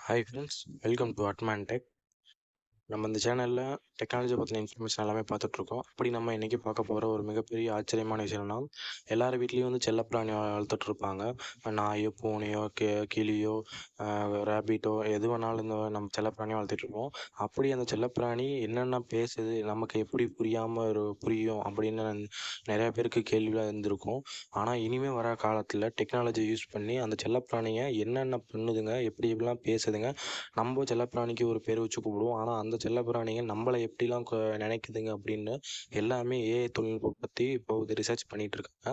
Hi friends, welcome to அட்மான் tech. நம்ம இந்த சேனலில் டெக்னாலஜி பற்றின இன்ஃபர்மேஷன் எல்லாமே பார்த்துட்ருக்கோம். அப்படி நம்ம இன்றைக்கி பார்க்க போகிற ஒரு மிகப்பெரிய ஆச்சரியமான விஷயம்னா, எல்லார் வீட்லேயும் வந்து செல்லப்பிராணி வளர்த்துட்ருப்பாங்க. நாயோ, பூனையோ, கிளியோ, ரேபிட்டோ எது வேணாலும் இந்த நம்ம செல்லப்பிராணியை வளர்த்துட்ருப்போம். அப்படி அந்த செல்லப்பிராணி என்னென்ன பேசுது, நமக்கு எப்படி புரியாமல் புரியும் அப்படின்னு நிறையா பேருக்கு கேள்வியாக இருந்திருக்கும். ஆனால் இனிமேல் வர காலத்தில் டெக்னாலஜி யூஸ் பண்ணி அந்த செல்லப்பிராணியை என்னென்ன பண்ணுதுங்க, எப்படி எப்படிலாம் பேசுதுங்க, நம்ம செல்லப்பிராணிக்கு ஒரு பேர் வச்சு கூப்பிடுவோம். ஆனால் அந்த செல்லப்பிராணிங்க நம்மளை எப்படிலாம் நினைக்குதுங்க அப்படின்னு எல்லாமே ஏஐ தொழில்நுட்பம் பற்றி இப்போ ரிசர்ச் பண்ணிகிட்டு இருக்காங்க.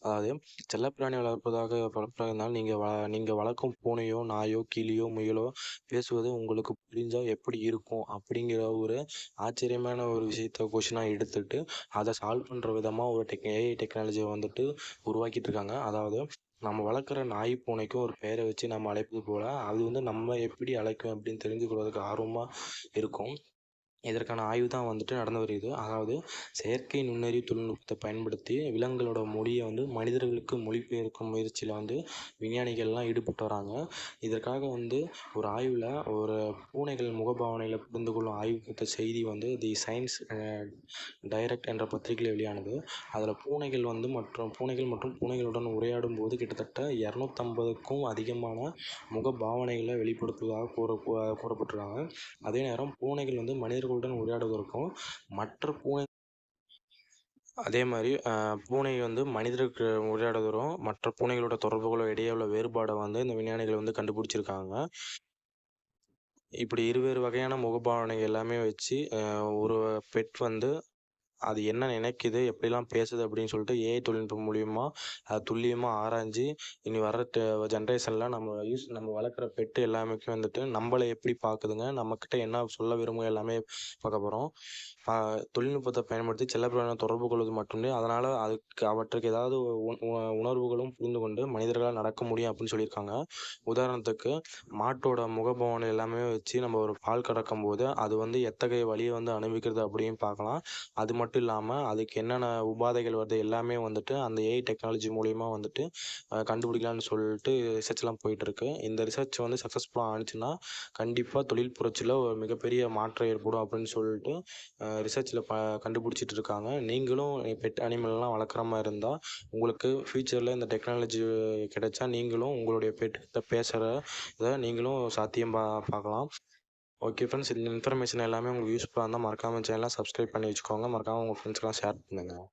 அதாவது செல்லப்பிராணி வளர்ப்பதால் நீங்கள் வளர்க்கும் பூனையோ, நாயோ, கிளியோ, முயலோ பேசுவது உங்களுக்கு புரிஞ்சால் எப்படி இருக்கும் அப்படிங்கிற ஒரு ஆச்சரியமான ஒரு விஷயத்த கொஷினாக எடுத்துட்டு அதை சால்வ் பண்ணுற விதமாக ஒரு ஏஐ டெக்னாலஜியை வந்துட்டு உருவாக்கிட்டு இருக்காங்க. அதாவது நம்ம வளர்க்குற நாய், பூனைக்கும் ஒரு பெயரை வச்சு நம்ம அழைப்பது போல் அது வந்து நம்ம எப்படி அழைக்கும் அப்படின்னு தெரிஞ்சுக்கிறதுக்கு ஆர்வமாக இருக்கும். இதற்கான ஆய்வு தான் வந்துட்டு நடந்து வருகிறது. அதாவது செயற்கை நுண்ணறிவு தொழில்நுட்பத்தை பயன்படுத்தி விலங்குகளோட மொழியை வந்து மனிதர்களுக்கு மொழிபெயர்க்கும் முயற்சியில் வந்து விஞ்ஞானிகள்லாம் ஈடுபட்டு வராங்க. இதற்காக வந்து ஒரு ஆய்வில் ஒரு பூனைகள் முகபாவனையில் புரிந்து கொள்ளும் ஆய்வு குறித்த செய்தி வந்து தி சயின்ஸ் டைரக்ட் என்ற பத்திரிகையில் வெளியானது. அதில் பூனைகள் மற்றும் பூனைகளுடன் உரையாடும் போது கிட்டத்தட்ட 250க்கும் அதிகமான முகபாவனைகளை வெளிப்படுத்துவதாக கூறப்பட்டிருக்காங்க. அதே நேரம் பூனைகள் வந்து மனிதர்களுடன் உரையாடுவதற்கும் மற்ற பூனை அதே மாதிரி பூனை வந்து மனிதருக்கு உரையாடுவதும் மற்ற பூனைகளோட தொடர்புகளோ இடையே உள்ள வேறுபாடை வந்து இந்த விஞ்ஞானிகள் வந்து கண்டுபிடிச்சிருக்காங்க. இப்படி இருவேறு வகையான முகபாவனை எல்லாமே வச்சு ஒரு பெட் வந்து அது என்ன நினைக்குது, எப்படிலாம் பேசுது அப்படின்னு சொல்லிட்டு ஏஐ தொழில்நுட்பம் மூலியமாக அது துல்லியமாக ஆராய்ஞ்சு இனி வர ஜென்ரேஷனில் நம்ம வளர்க்குற பெட்டு எல்லாமே வந்துட்டு நம்மளை எப்படி பார்க்குதுங்க, நம்மக்கிட்ட என்ன சொல்ல விரும்புங்க எல்லாமே பார்க்க போகிறோம். தொழில்நுட்பத்தை பயன்படுத்தி செல்லப்பிராணிகளை தொடர்பு கொள்வது மட்டுமே அதனால் அவற்றுக்கு ஏதாவது உணர்வுகளும் புரிந்து கொண்டு மனிதர்களால் நடக்க முடியும் அப்படின்னு சொல்லியிருக்காங்க. உதாரணத்துக்கு மாட்டோட முகபாவனை எல்லாமே வச்சு நம்ம ஒரு பால் கறக்கும் போது அது வந்து எத்தகைய வழியை வந்து அனுபவிக்கிறது அப்படின்னு பார்க்கலாம். அது மட்டும் இல்லாமல் அதுக்கு என்னென்ன உபாதைகள் வருது எல்லாமே வந்துட்டு அந்த ஏஐ டெக்னாலஜி மூலிமா வந்துட்டு கண்டுபிடிக்கலான்னு சொல்லிட்டு ரிசர்ச்லாம் போயிட்டுருக்கு. இந்த ரிசர்ச் வந்து சக்ஸஸ்ஃபுல்லாக ஆனிச்சுன்னா கண்டிப்பாக தொழில் புரட்சியில் ஒரு மிகப்பெரிய மாற்றம் ஏற்படும் அப்படின்னு சொல்லிட்டு ரிசர்ச்சில் கண்டுபிடிச்சிட்டு இருக்காங்க. நீங்களும் பெட் அனிமல்லாம் வளர்க்குற மாதிரி இருந்தால் உங்களுக்கு ஃப்யூச்சரில் இந்த டெக்னாலஜி கிடைச்சா நீங்களும் உங்களுடைய பெட்கிட்ட பேசுகிறத நீங்களும் சாத்தியம் பார்க்கலாம். ஓகே ஃப்ரெண்ட்ஸ், இந்த இன்ஃபர்மேஷன் எல்லாமே உங்களுக்கு யூஸ்ஃபுல்லாக இருந்தால் மறக்காமல் சேனலை சப்ஸ்கிரைப் பண்ணி வச்சுக்கோங்க. மறக்காமல் உங்கள் ஃப்ரெண்ட்ஸ்க்கெலாம் ஷேர் பண்ணுங்கள்.